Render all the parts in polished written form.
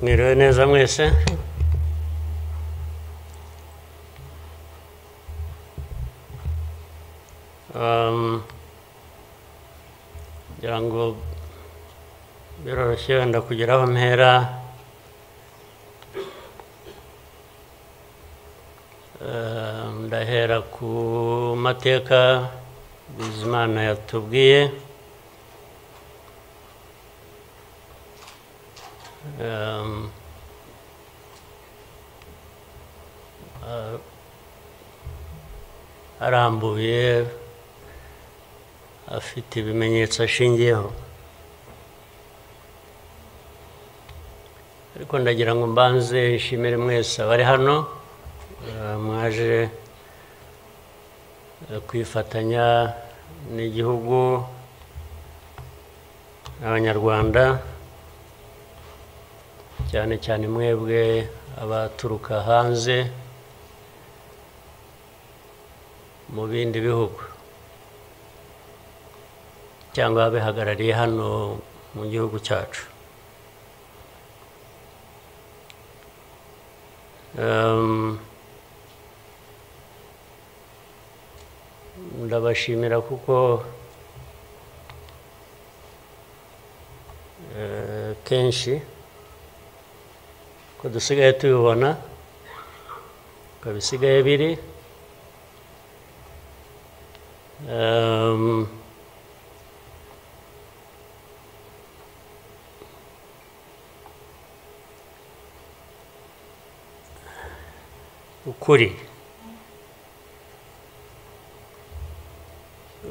Mwiriwe neza mwese. Ngira ngo biroroshye wenda kugira aho mpera. Ndahera ku mateka Bizimana yatubwiye. Arambuye afite ibimenyetso ashingiyeho, ariko ndagira ngo mbanze nshimire mwese abari hano mwaje kwifatanya n'igihugu n'Abanyarwanda, cyane cyane mwebwe abaturuka hanze mu bindi bihugu cyangwa abihagarariye hano mu gihugu cyacu. Ndabashimira kuko kenshi ko dusigaye tubibona ko bisigaye biri.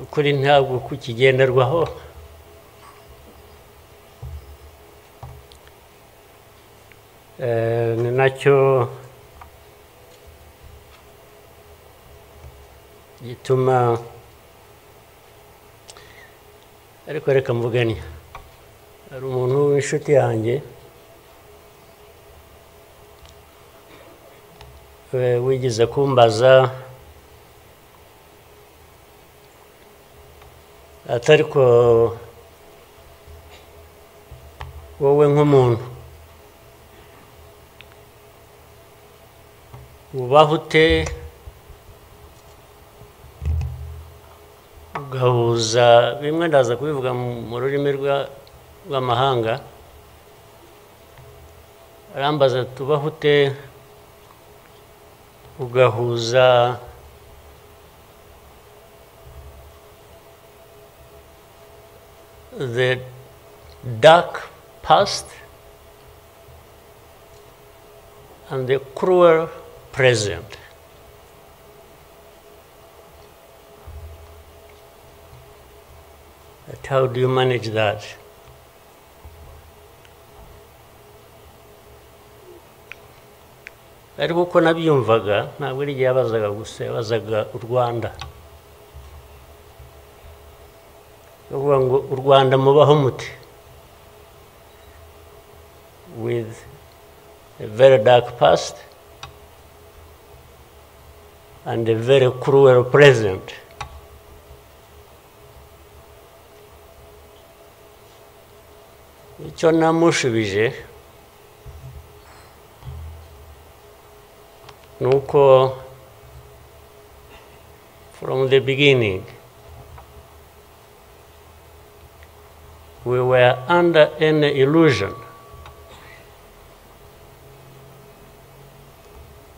ukuri ntabwo kukigenderwaho, ni nacyo gituma, ariko reka mvugane, hari umuntu w'inshuti yanjye wigeze kumbaza ati ariko wowe nk'umuntu ubaho ute ugahuza bimwe, ndaza kubivuga mu rurimi rw'amahanga. Arambaza ati ubaho ute ugahuza the dark past and the cruel present. But how do you manage that? Ariko uko nabyumvaga ntabwo ari igihe yabazaga gusa, yabazaga u Rwanda. Uvuga ngo u Rwanda mubaho muti, with a very dark past and a very cruel present. Icyo namushubije nuko from the beginning we were under an illusion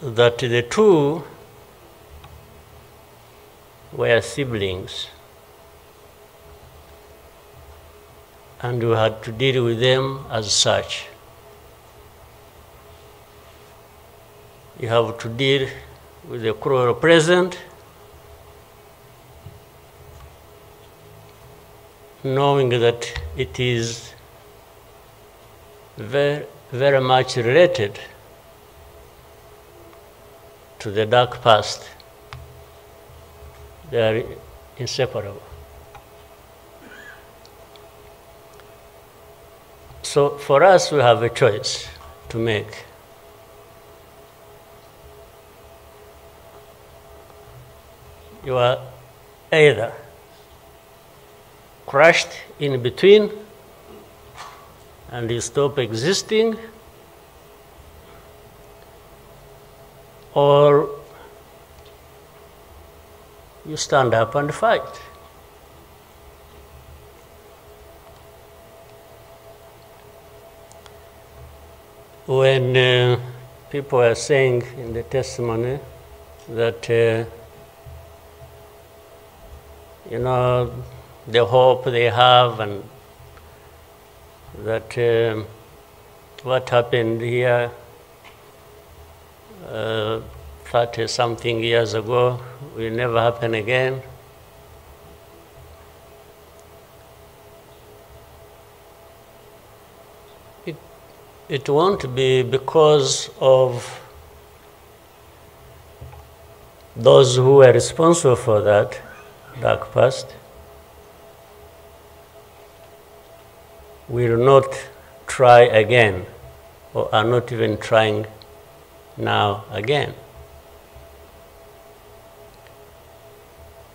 that the two were siblings and we had to deal with them as such. You have to deal with the cruel present, knowing that it is very, very much related to the dark past. They are inseparable. So for us, we have a choice to make. You are either crushed in between and you stop existing, or you stand up and fight. When people are saying in the testimony that, you know, the hope they have and that what happened here 30-something years ago will never happen again. It won't be because of those who were responsible for that dark past will not try again, or are not even trying now again.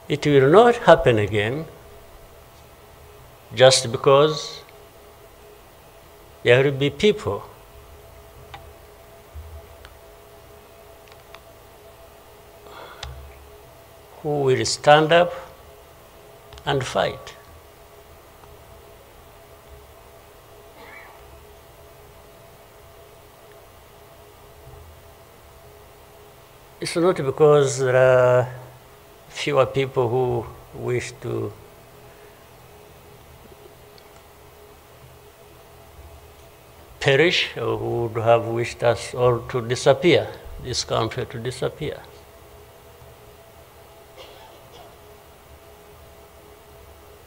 It will not happen again just because there will be people who will stand up and fight. It's not because there are fewer people who wish to perish or who would have wished us all to disappear, this country to disappear.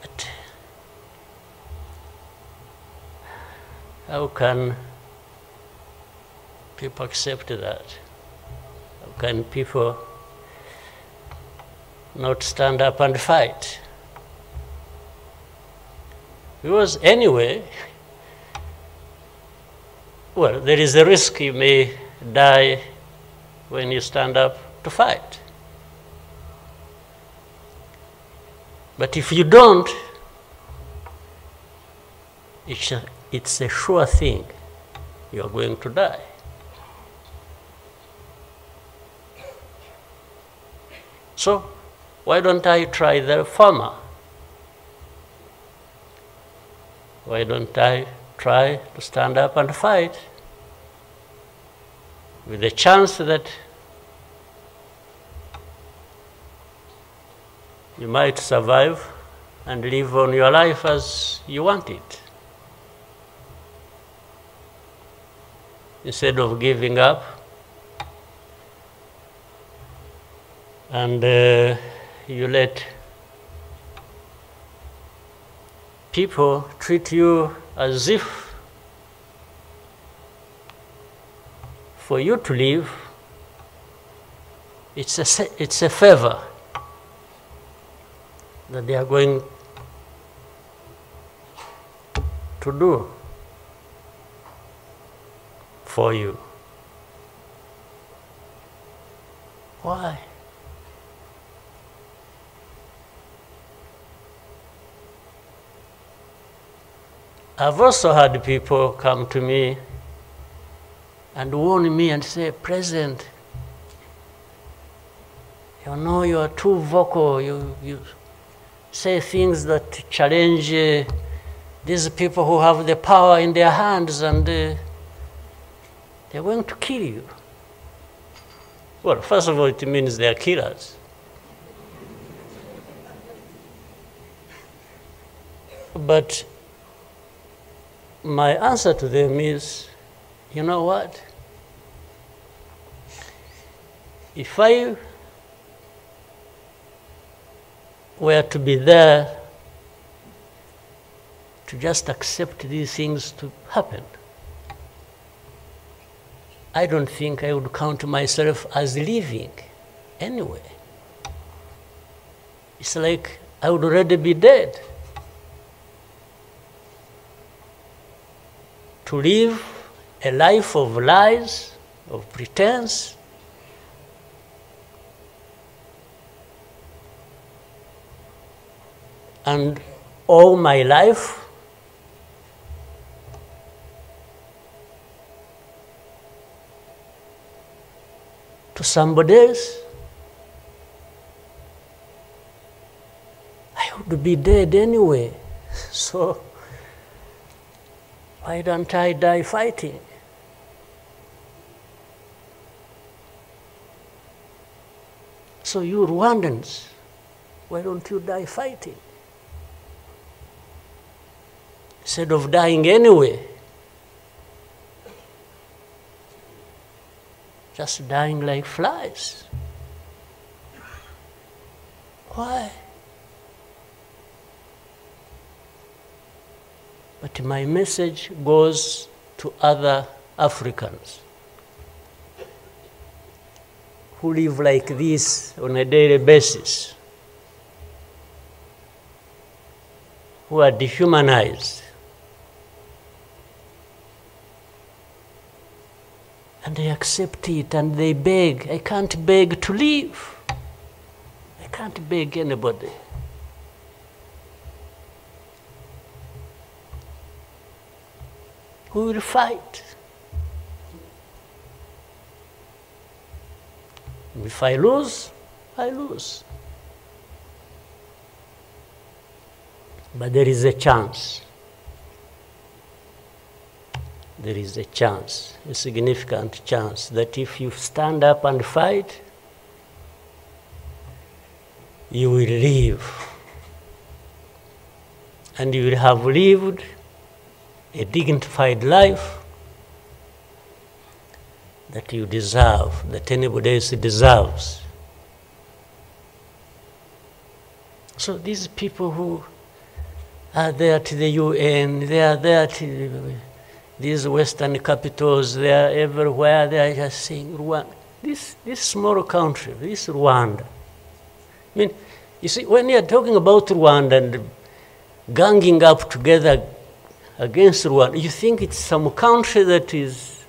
But how can people accept that? How can people not stand up and fight? Because anyway, well, there is a risk you may die when you stand up to fight. But if you don't, it's a sure thing you're going to die. So why don't I try the former? Why don't I try to stand up and fight with the chance that you might survive and live on your life as you want it, instead of giving up and you let people treat you as if for you to live, it's a favor that they are going to do for you. Why? I've also had people come to me and warn me and say, President, you know you are too vocal, you say things that challenge these people who have the power in their hands, and they're going to kill you. Well, first of all, it means they are killers. But my answer to them is, you know what? If I were to be there to just accept these things to happen, I don't think I would count myself as living anyway. It's like I would already be dead. To live a life of lies, of pretense, and all my life to somebody else, I would be dead anyway. So why don't I die fighting? So you Rwandans, why don't you die fighting? Instead of dying anyway, just dying like flies. Why? But my message goes to other Africans who live like this on a daily basis, who are dehumanized. And they accept it and they beg. I can't beg to live. I can't beg anybody. Who will fight? If I lose, I lose. But there is a chance. There is a chance, a significant chance, that if you stand up and fight, you will live. And you will have lived a dignified life that you deserve, that anybody else deserves. So these people who are there to the UN, they are there to these Western capitals, they are everywhere, they are just saying, Rwanda, this small country, this Rwanda. I mean, you see, when you are talking about Rwanda and ganging up together against Rwanda, you think it's some country that is,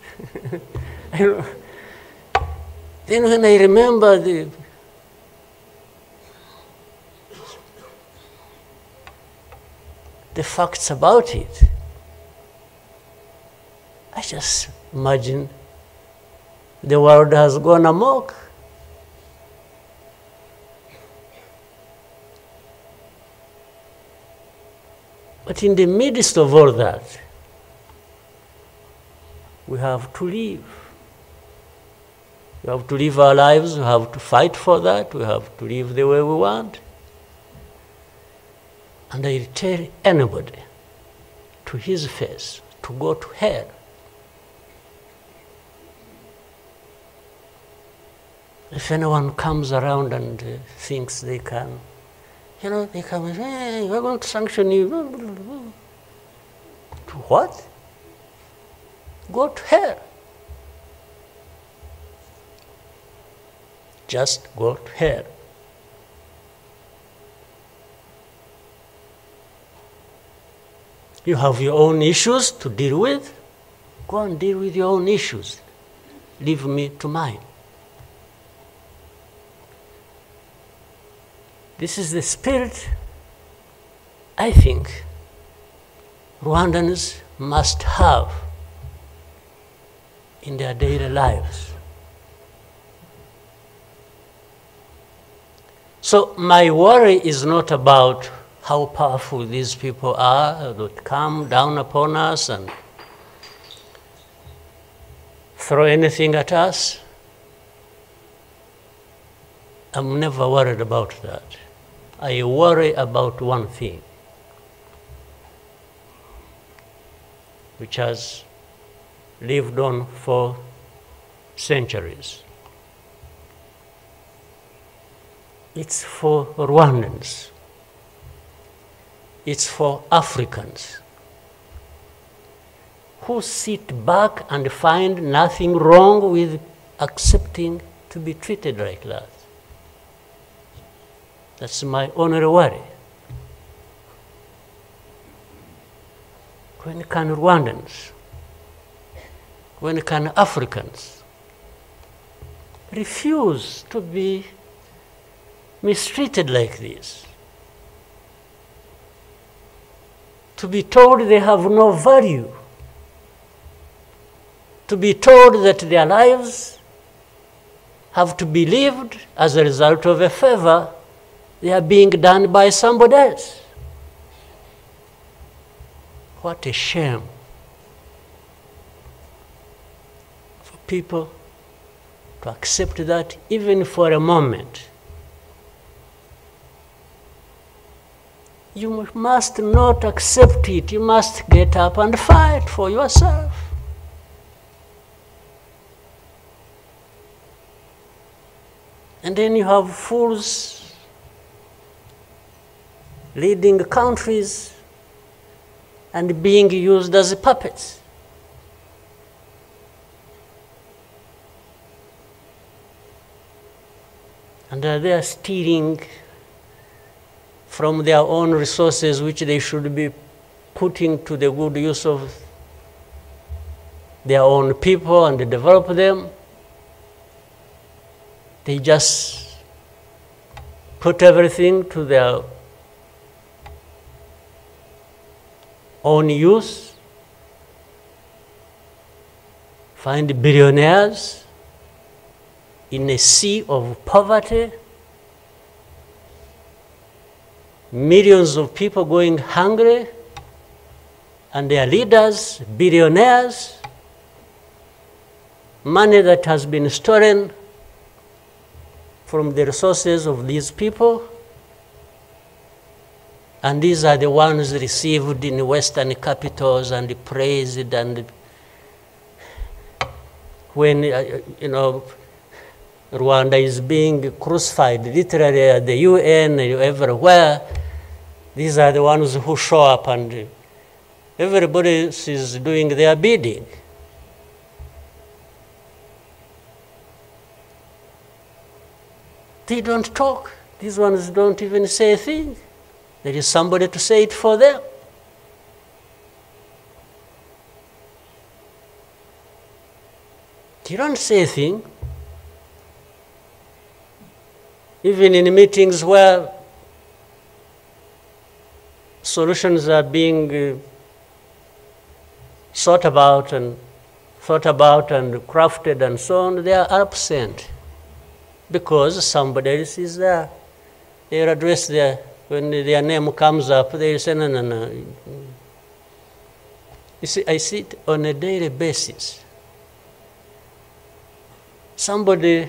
I don't know. Then when I remember the facts about it, I just imagine the world has gone amok. But in the midst of all that, we have to live. We have to live our lives, we have to fight for that, we have to live the way we want. And I tell anybody to his face to go to hell. If anyone comes around and thinks they can, you know, they come and say, hey, we're going to sanction you. To what? Go to hell. Just go to hell. You have your own issues to deal with. Go and deal with your own issues. Leave me to mine. This is the spirit, I think, Rwandans must have in their daily lives. So my worry is not about how powerful these people are that come down upon us and throw anything at us. I'm never worried about that. I worry about one thing, which has lived on for centuries. It's for Rwandans. It's for Africans who sit back and find nothing wrong with accepting to be treated like that. That's my only worry. When can Rwandans, when can Africans refuse to be mistreated like this? To be told they have no value. To be told that their lives have to be lived as a result of a favor they are being done by somebody else. What a shame for people to accept that even for a moment. You must not accept it. You must get up and fight for yourself. And then you have fools leading countries and being used as puppets. And they are stealing from their own resources, which they should be putting to the good use of their own people and develop them. They just put everything to their own use, find billionaires in a sea of poverty, millions of people going hungry, and their leaders, billionaires, money that has been stolen from the resources of these people, and these are the ones received in Western capitals and praised, and when, Rwanda is being crucified literally at the UN, everywhere, these are the ones who show up and everybody is doing their bidding. They don't talk. These ones don't even say a thing. There is somebody to say it for them. You don't say a thing. Even in meetings where solutions are being thought about and crafted and so on, they are absent because somebody else is there. They are addressed there. When their name comes up, they say, no, no, no. You see, I see it on a daily basis. Somebody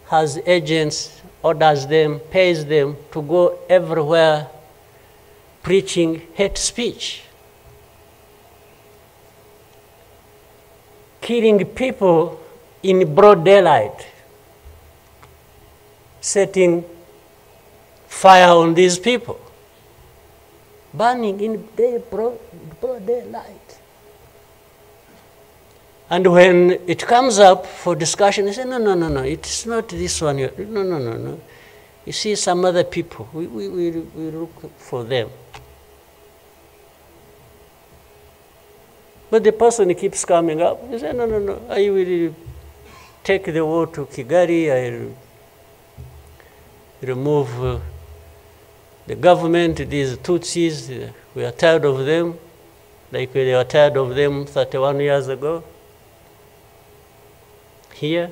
has agents, orders them, pays them to go everywhere preaching hate speech, killing people in broad daylight, setting fire on these people, burning in broad daylight. And when it comes up for discussion, they say, no, no, no, no, it's not this one. No, no, no, no. You see some other people, we look for them. But the person keeps coming up. He says, no, no, no, I will take the war to Kigali, I'll remove the government, these Tutsis, we are tired of them, like we were tired of them 31 years ago. Here.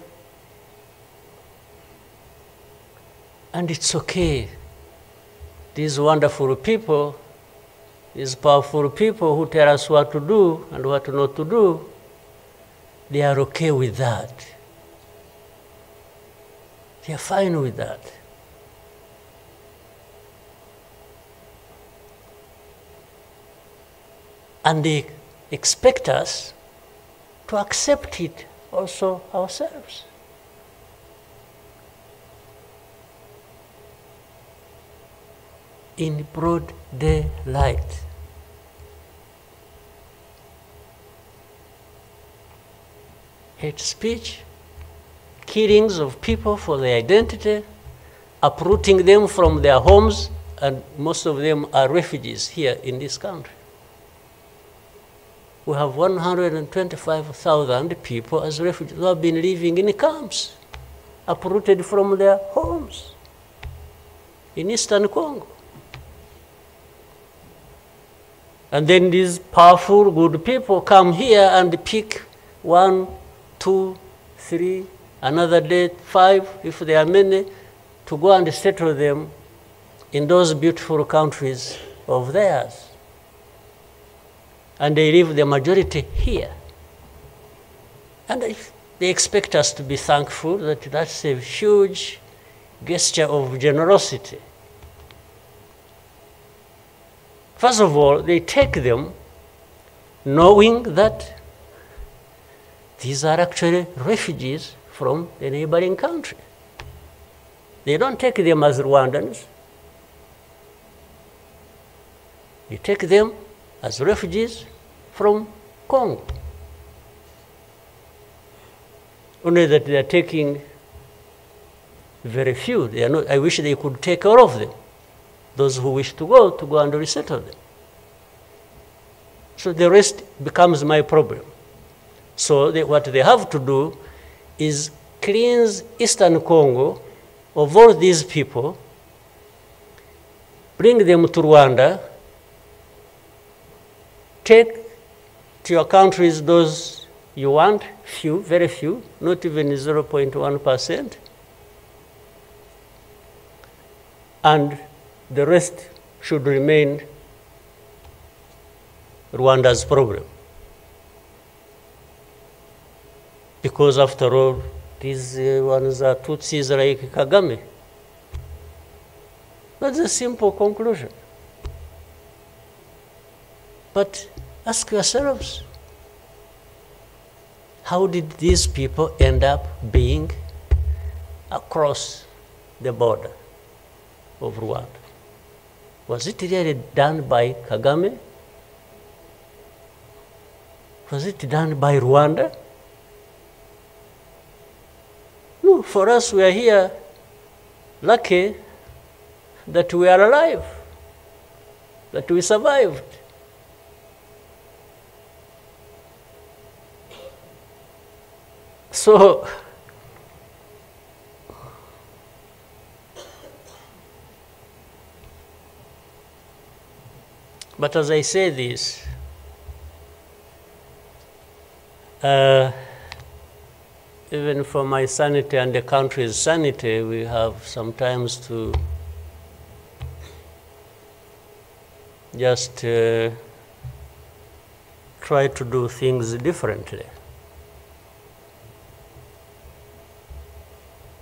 And it's okay. These wonderful people, these powerful people who tell us what to do and what not to do, they are okay with that. They are fine with that. And they expect us to accept it also ourselves. In broad daylight. Hate speech, killings of people for their identity, uprooting them from their homes, and most of them are refugees here in this country. We have 125,000 people as refugees who have been living in camps, uprooted from their homes in Eastern Congo. And then these powerful, good people come here and pick 1, 2, 3, another day 5, if there are many, to go and settle them in those beautiful countries of theirs. And they leave the majority here. And they expect us to be thankful that that's a huge gesture of generosity. First of all, they take them knowing that these are actually refugees from the neighboring country. They don't take them as Rwandans. They take them as refugees from Congo. Only that they are taking very few. They are not, I wish they could take all of them. Those who wish to go and resettle them. So the rest becomes my problem. So what they have to do is cleanse Eastern Congo of all these people, bring them to Rwanda, take to your countries those you want, few, very few, not even 0.1%, and the rest should remain Rwanda's problem. Because after all, these ones are Tutsis like Kagame. That's a simple conclusion. But ask yourselves, how did these people end up being across the border of Rwanda? Was it really done by Kagame? Was it done by Rwanda? No, for us, we are here lucky that we are alive, that we survived. So, but as I say this, even for my sanity and the country's sanity, we have sometimes to just try to do things differently.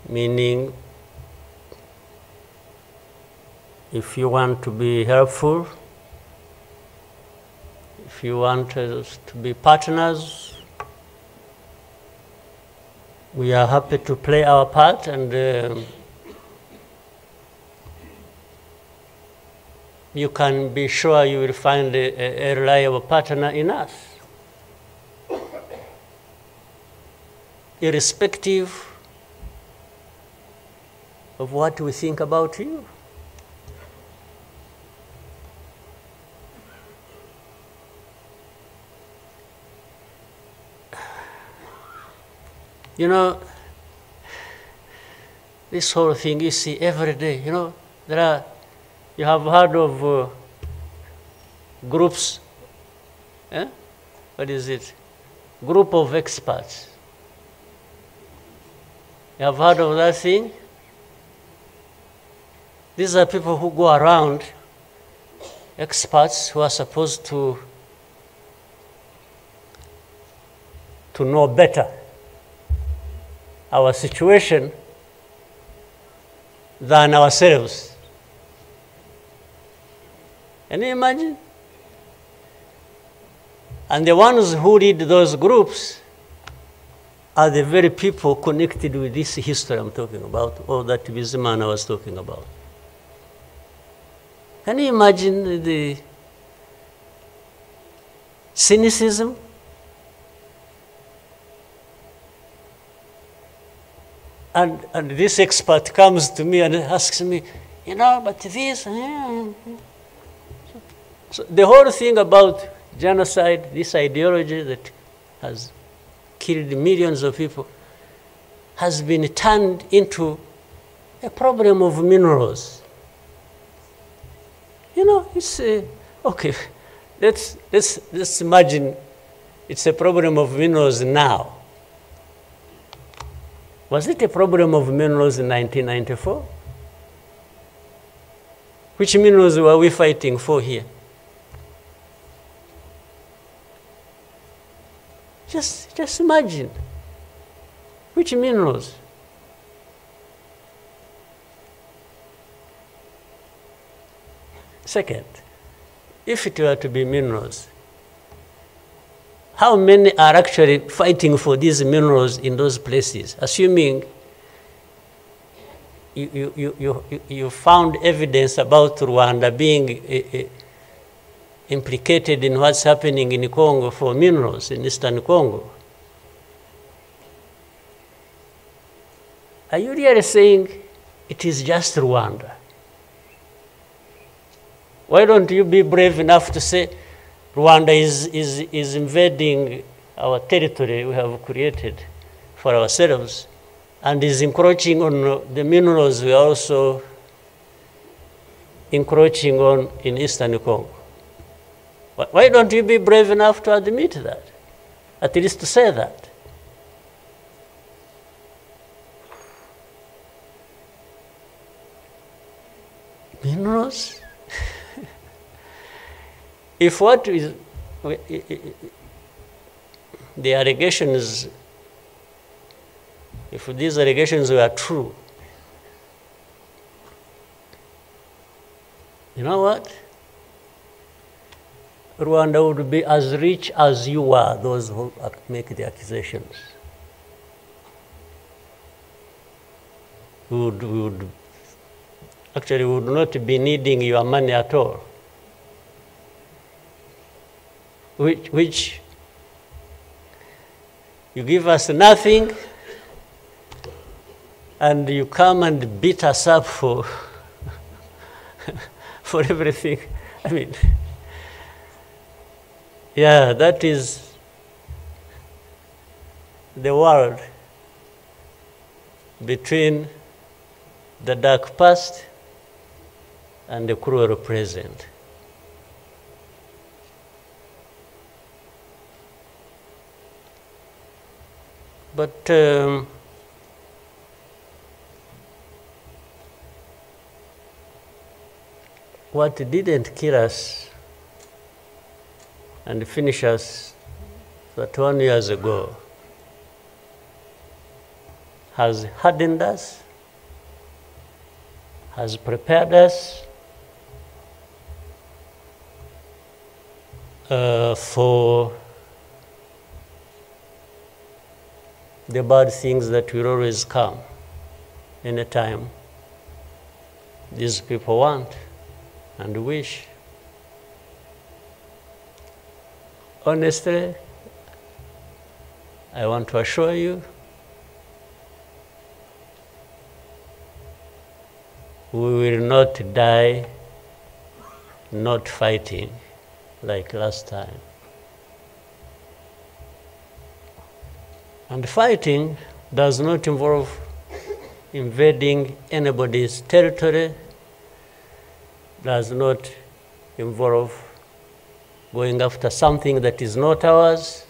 Meaning, if you want to be helpful, if you want us to be partners, we are happy to play our part, and you can be sure you will find a reliable partner in us, irrespective of what we think about you. You know, this whole thing you see every day, you know, you have heard of groups, what is it? Group of experts. You have heard of that thing? These are people who go around, experts who are supposed to know better our situation than ourselves. Can you imagine? And the ones who lead those groups are the very people connected with this history I'm talking about, or that Bizimana was talking about. Can you imagine the cynicism? And this expert comes to me and asks me, you know, but this... So the whole thing about genocide, this ideology that has killed millions of people, has been turned into a problem of minerals. You know, it's okay. Let's imagine it's a problem of minerals now. Was it a problem of minerals in 1994? Which minerals were we fighting for here? Just imagine. Which minerals? Second, if it were to be minerals, how many are actually fighting for these minerals in those places? Assuming you found evidence about Rwanda being implicated in what's happening in Congo for minerals in Eastern Congo. Are you really saying it is just Rwanda? Why don't you be brave enough to say Rwanda is invading our territory we have created for ourselves and is encroaching on the minerals we are also encroaching on in Eastern Congo? Why don't you be brave enough to admit that? At least to say that. Minerals? If what is the allegations, if these allegations were true, you know what? Rwanda would be as rich as you are, those who make the accusations. We would not be needing your money at all. Which you give us nothing and you come and beat us up for for everything. I mean, yeah, that is the world between the dark past and the cruel present. But what didn't kill us and finish us 21 years ago has hardened us, has prepared us for the bad things that will always come anytime these people want and wish. Honestly, I want to assure you, we will not die not fighting like last time. And fighting does not involve invading anybody's territory, does not involve going after something that is not ours.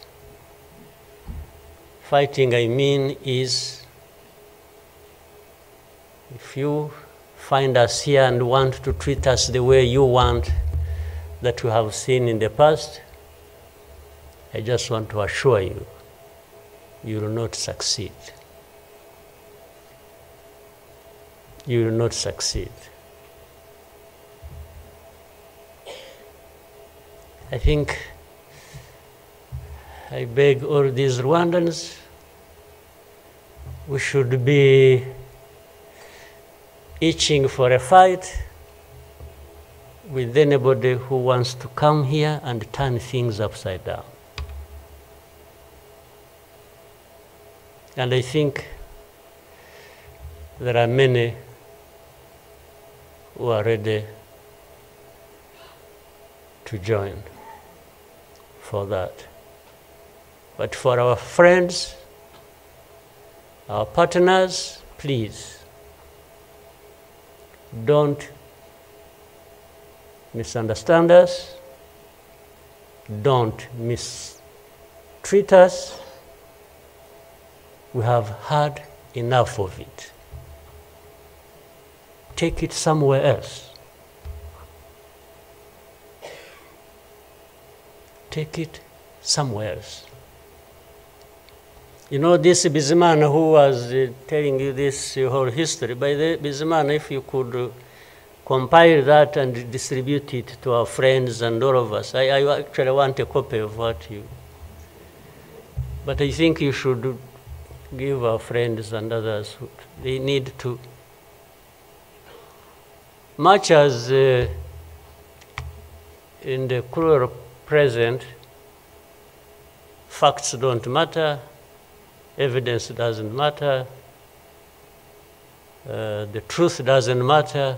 Fighting, I mean, is if you find us here and want to treat us the way you want that we have seen in the past, I just want to assure you, you will not succeed. You will not succeed. I think I beg all these Rwandans, we should be itching for a fight with anybody who wants to come here and turn things upside down. And I think there are many who are ready to join for that. But for our friends, our partners, please, don't misunderstand us, don't mistreat us. We have had enough of it. Take it somewhere else. Take it somewhere else. You know, this Bizimana who was telling you this whole history, by the Bizimana, if you could compile that and distribute it to our friends and all of us. I actually want a copy of what you... But I think you should give our friends and others, they need to... Much as in the cruel present, facts don't matter, evidence doesn't matter, the truth doesn't matter.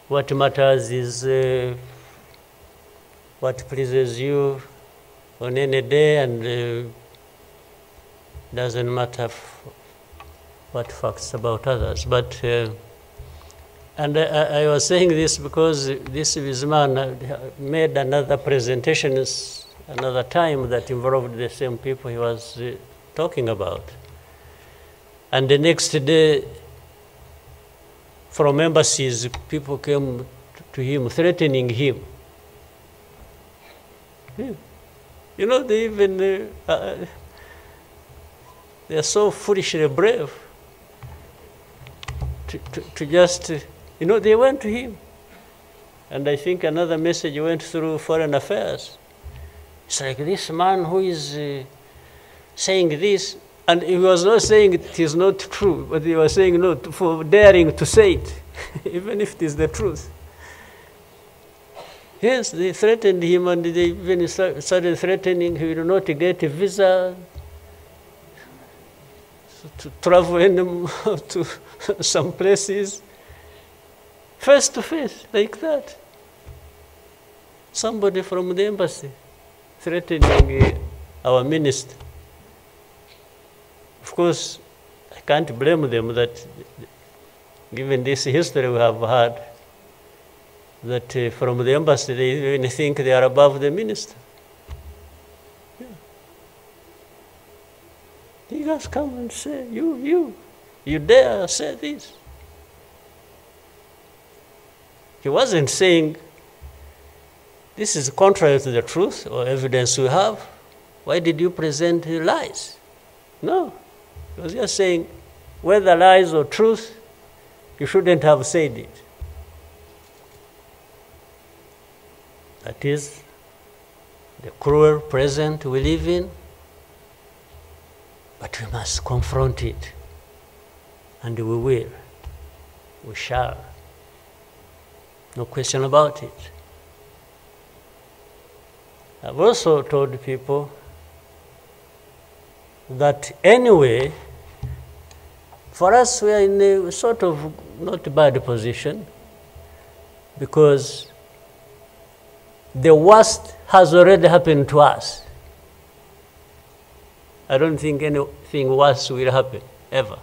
What matters is what pleases you on any day, and doesn't matter what facts about others. But and I was saying this because this Bizimana made another presentation another time that involved the same people he was talking about. And the next day, from embassies, people came to him, threatening him. Yeah. You know, they even, they are so foolishly brave to just, you know, they went to him. And I think another message went through Foreign Affairs. It's like this man who is saying this, and he was not saying it is not true, but he was saying no for daring to say it, even if it is the truth. Yes, they threatened him, and they even started threatening he will not get a visa to travel to some places, face to face, like that. Somebody from the embassy threatening our minister. Of course, I can't blame them that, given this history we have had, that from the embassy they even think they are above the minister. Yeah. He just come and say, you dare say this. He wasn't saying, this is contrary to the truth or evidence we have. Why did you present lies? No. He was just saying, whether lies or truth, you shouldn't have said it. That is the cruel present we live in, but we must confront it, and we will. We shall. No question about it. I've also told people that anyway, for us, we are in a sort of not bad position, because the worst has already happened to us. I don't think anything worse will happen, ever.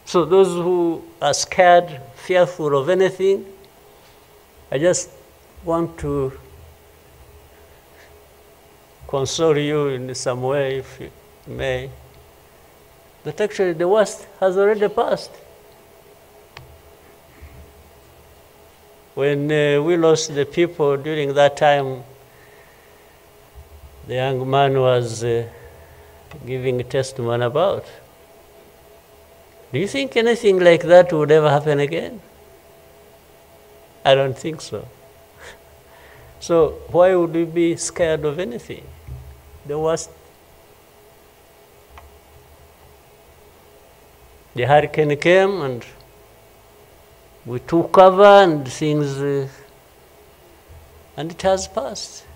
So those who are scared, fearful of anything, I just want to console you in some way, if you may, that actually the worst has already passed. When we lost the people during that time, the young man was giving a testimony about. Do you think anything like that would ever happen again? I don't think so. So why would we be scared of anything? The worst. The hurricane came and we took cover and things, and it has passed.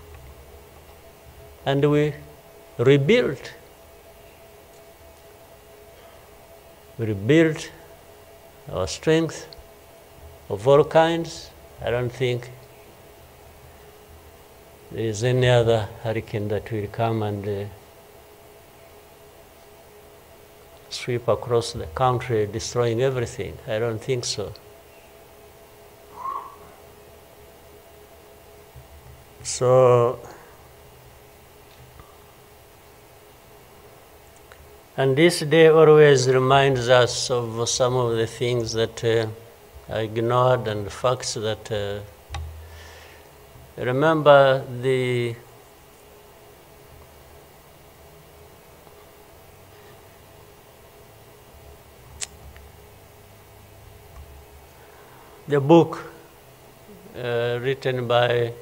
And we rebuilt. We rebuilt our strength of all kinds. I don't think there is any other hurricane that will come and sweep across the country, destroying everything. I don't think so. So And this day always reminds us of some of the things that I ignored and the facts that remember the book written by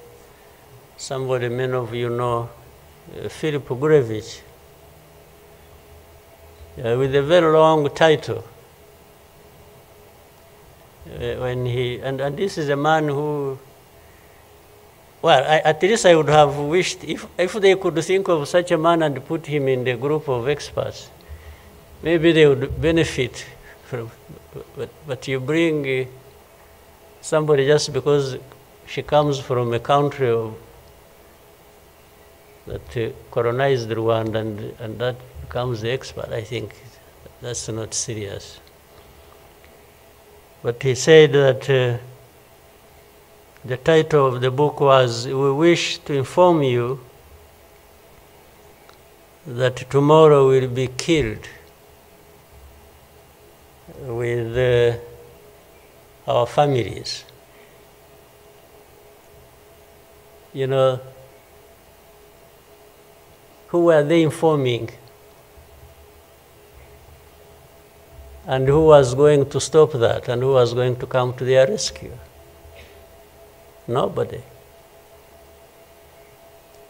somebody many of you know, Philip Gurevich, with a very long title. When he and this is a man who, well, at least I would have wished if they could think of such a man and put him in the group of experts, maybe they would benefit from. But you bring somebody just because she comes from a country that colonized Rwanda and that becomes the expert. I think that's not serious. But he said that the title of the book was, "We wish to inform you that tomorrow will be killed with our families." You know, who were they informing? And who was going to stop that? And who was going to come to their rescue? Nobody.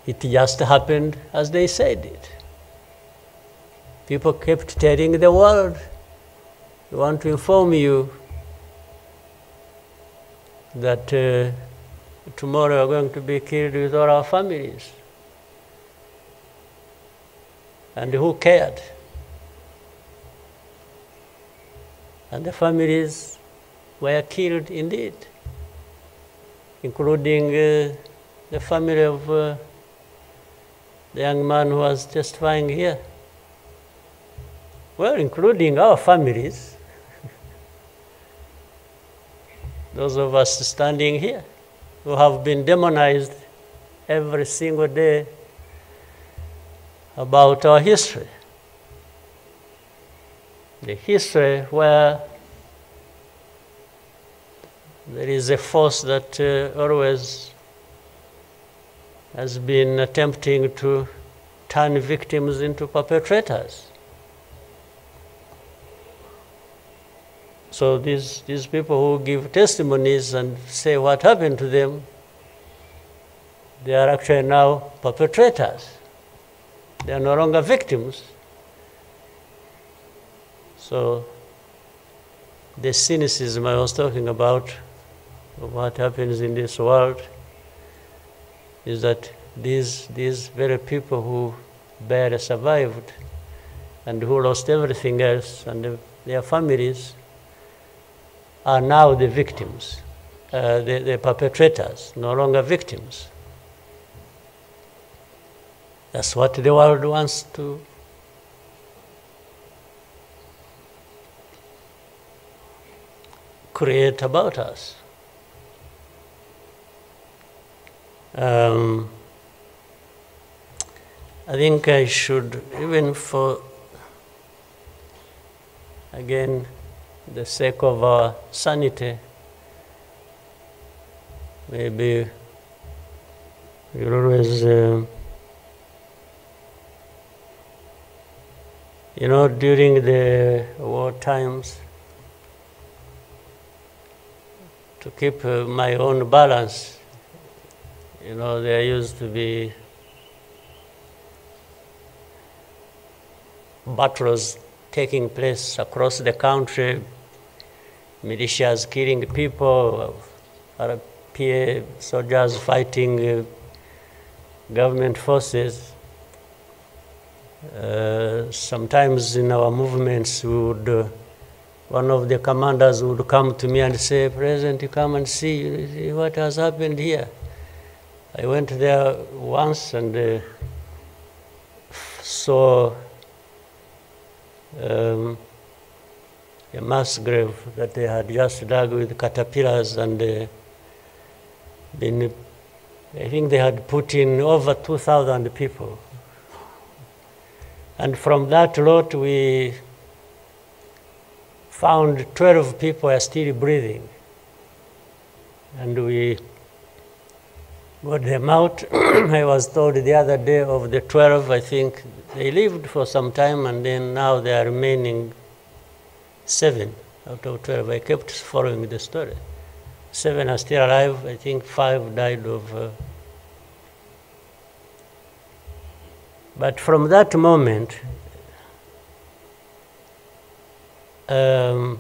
It just happened as they said it. People kept telling the world, "We want to inform you that tomorrow we're going to be killed with all our families." And who cared? And the families were killed indeed, including the family of the young man who was testifying here. Well, including our families, those of us standing here, who have been demonized every single day about our history. The history where there is a force that always has been attempting to turn victims into perpetrators. So these people who give testimonies and say what happened to them, they are actually now perpetrators. They are no longer victims. So the cynicism I was talking about of what happens in this world is that these very people who barely survived and who lost everything else and their families are now the victims, the perpetrators, no longer victims. That's what the world wants to create about us. I think I should, even for, again, the sake of our sanity, maybe we'll always, you know, during the war times, to keep my own balance, you know, there used to be battles taking place across the country, militias killing people, RPA soldiers fighting government forces. Sometimes in our movements, we would, one of the commanders would come to me and say, "President, you come and see what has happened here." I went there once and saw a mass grave that they had just dug with caterpillars and been, I think they had put in over 2,000 people. And from that lot, we found 12 people are still breathing. And we got them out. I was told the other day of the 12, I think they lived for some time, and then now they are remaining 7 out of 12. I kept following the story. 7 are still alive. I think 5 died of... But from that moment, I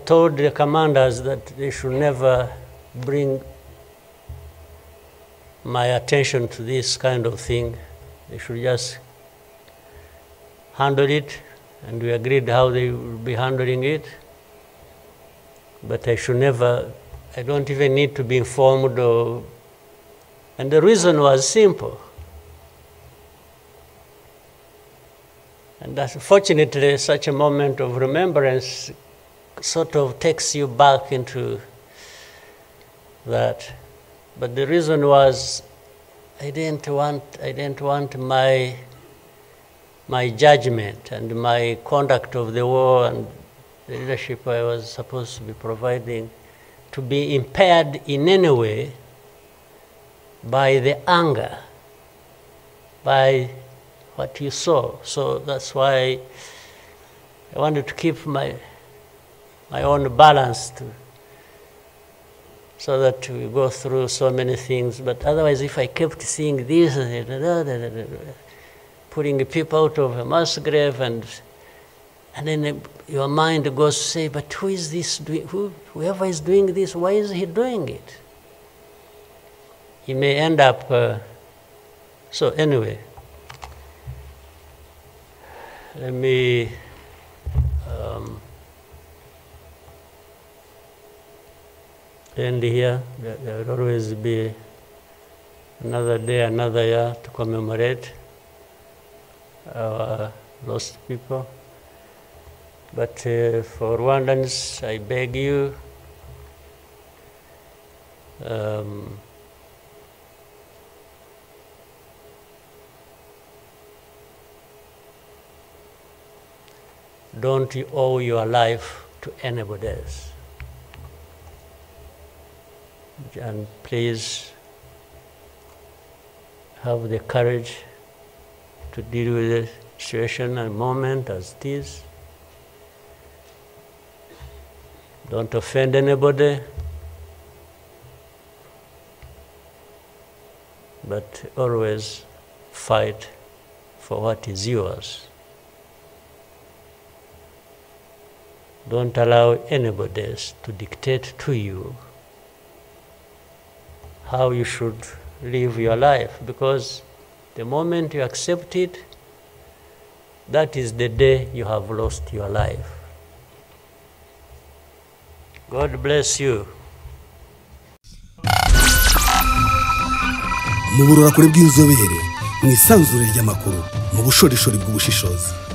told the commanders that they should never bring my attention to this kind of thing. They should just handle it, and we agreed how they would be handling it. But I should never, I don't even need to be informed or, and the reason was simple. And that, fortunately, such a moment of remembrance sort of takes you back into that. But the reason was I didn't want my judgment and my conduct of the war and the leadership I was supposed to be providing to be impaired in any way by the anger, by what you saw. So that's why I wanted to keep my own balance so that we go through so many things. But otherwise, if I kept seeing this, putting people out of a mass grave, and then your mind goes to say, but who is this doing? Whoever is doing this, why is he doing it? He may end up... so anyway, let me end here. There will always be another day, another year to commemorate our lost people. But for Rwandans, I beg you, don't you owe your life to anybody else. And please have the courage to deal with the situation and moment as it is. Don't offend anybody, but always fight for what is yours. Don't allow anybody else to dictate to you how you should live your life, because the moment you accept it, that is the day you have lost your life. God bless you. Mu burora kure bw'inzobere mu isanzure ry'amakuru mu bushorishori bw'ubushishozi.